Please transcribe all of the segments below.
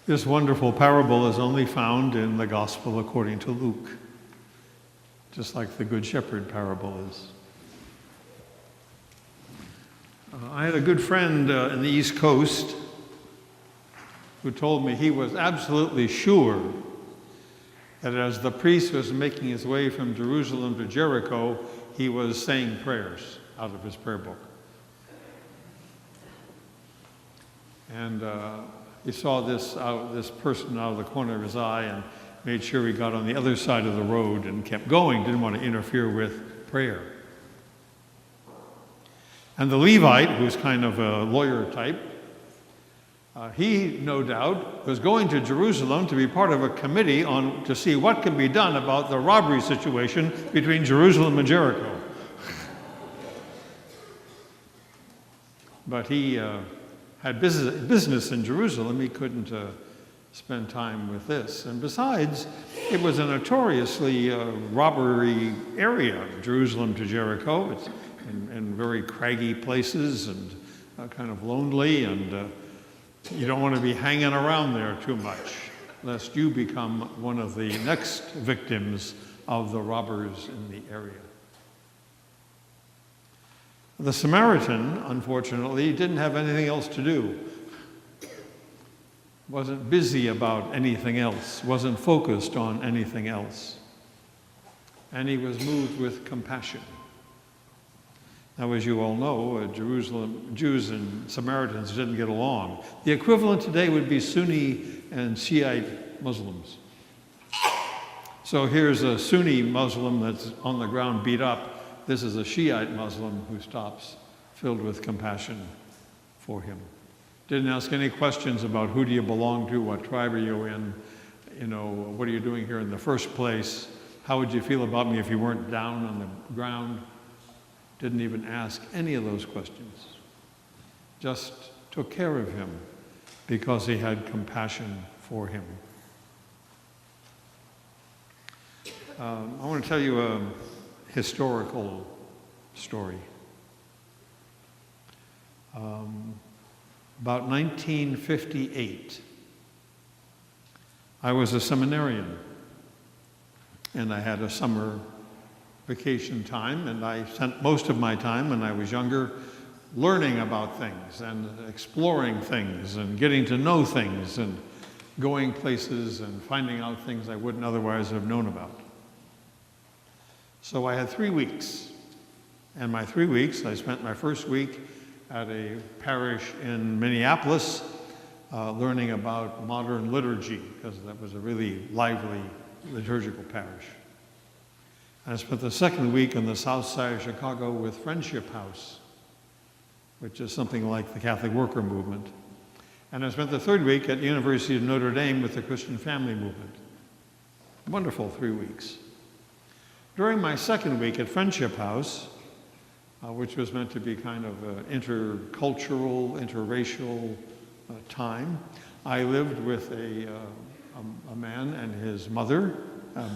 This wonderful parable is only found in the Gospel according to Luke, just like the Good Shepherd parable is. I had a good friend in the East Coast who told me he was absolutely sure that as the priest was making his way from Jerusalem to Jericho, he was saying prayers out of his prayer book. And he saw this person out of the corner of his eye and made sure he got on the other side of the road and kept going, didn't want to interfere with prayer. And the Levite, who's kind of a lawyer type, he, no doubt, was going to Jerusalem to be part of a committee to see what can be done about the robbery situation between Jerusalem and Jericho. But he had business in Jerusalem. He couldn't spend time with this. And besides, it was a notoriously robbery area, Jerusalem to Jericho. It's in very craggy places and kind of lonely, and you don't want to be hanging around there too much, lest you become one of the next victims of the robbers in the area. The Samaritan, unfortunately, didn't have anything else to do. Wasn't busy about anything else, wasn't focused on anything else. And he was moved with compassion. Now, as you all know, Jews and Samaritans didn't get along. The equivalent today would be Sunni and Shiite Muslims. So here's a Sunni Muslim that's on the ground beat up. This is a Shiite Muslim who stops, filled with compassion for him. Didn't ask any questions about who do you belong to, what tribe are you in, what are you doing here in the first place, how would you feel about me if you weren't down on the ground. Didn't even ask any of those questions. Just took care of him because he had compassion for him. I want to tell you a historical story. About 1958, I was a seminarian, and I had a summer vacation time, and I spent most of my time when I was younger learning about things and exploring things and getting to know things and going places and finding out things I wouldn't otherwise have known about. So I had 3 weeks, and my 3 weeks, I spent my first week at a parish in Minneapolis learning about modern liturgy, because that was a really lively liturgical parish. I spent the second week on the south side of Chicago with Friendship House, which is something like the Catholic Worker Movement. And I spent the third week at the University of Notre Dame with the Christian Family Movement. Wonderful 3 weeks. During my second week at Friendship House, which was meant to be kind of an intercultural, interracial time, I lived with a man and his mother,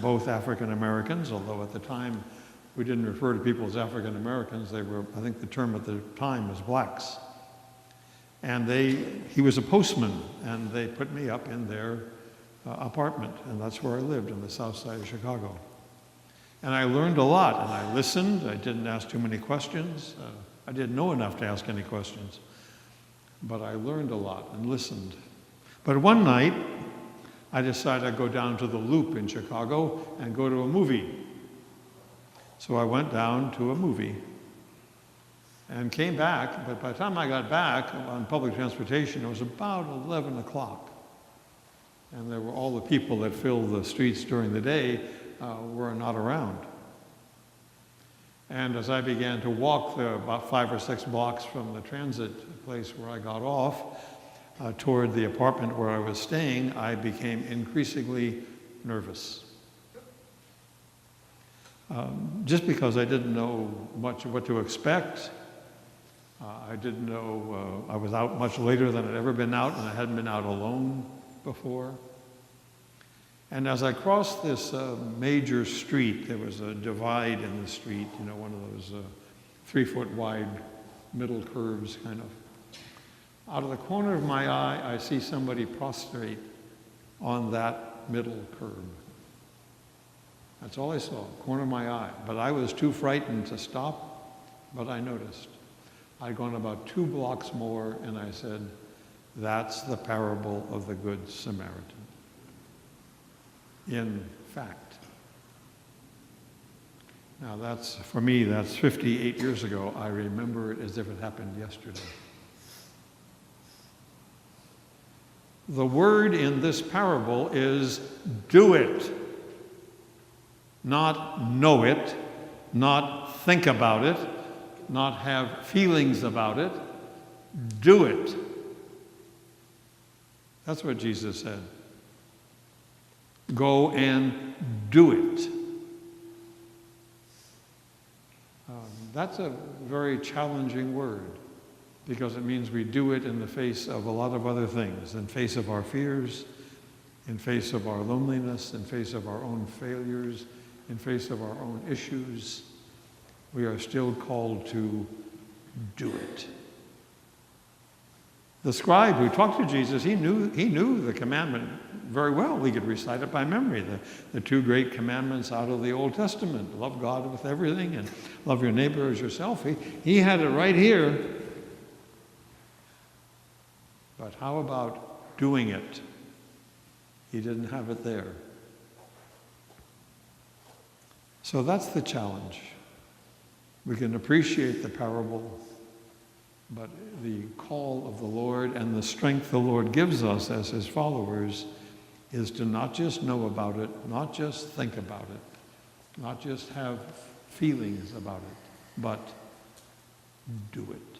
both African Americans, although at the time we didn't refer to people as African Americans. They were, I think the term at the time was blacks. And he was a postman, and they put me up in their apartment, and that's where I lived, on the south side of Chicago. And I learned a lot, and I listened. I didn't ask too many questions. I didn't know enough to ask any questions. But I learned a lot and listened. But one night, I decided I'd go down to the Loop in Chicago and go to a movie. So I went down to a movie and came back, but by the time I got back on public transportation, it was about 11 o'clock. And there were all the people that filled the streets during the day were not around. And as I began to walk about 5 or 6 blocks from the transit place where I got off, toward the apartment where I was staying, I became increasingly nervous. Just because I didn't know much of what to expect. I didn't know, I was out much later than I'd ever been out, and I hadn't been out alone before. And as I crossed this major street, there was a divide in the street, one of those 3-foot wide middle curves kind of. Out of the corner of my eye, I see somebody prostrate on that middle curb. That's all I saw, corner of my eye. But I was too frightened to stop, but I noticed. I'd gone about 2 blocks more, and I said, that's the parable of the Good Samaritan. In fact. Now that's, for me, that's 58 years ago. I remember it as if it happened yesterday. The word in this parable is do it. Not know it, not think about it, not have feelings about it. Do it. That's what Jesus said. Go and do it. That's a very challenging word because it means we do it in the face of a lot of other things, in face of our fears, in face of our loneliness, in face of our own failures, in face of our own issues. We are still called to do it. The scribe who talked to Jesus, he knew the commandment very well. He could recite it by memory, the 2 great commandments out of the Old Testament. Love God with everything and love your neighbor as yourself. He had it right here. But how about doing it? He didn't have it there. So that's the challenge. We can appreciate the parable, but the call of the Lord and the strength the Lord gives us as his followers is to not just know about it, not just think about it, not just have feelings about it, but do it.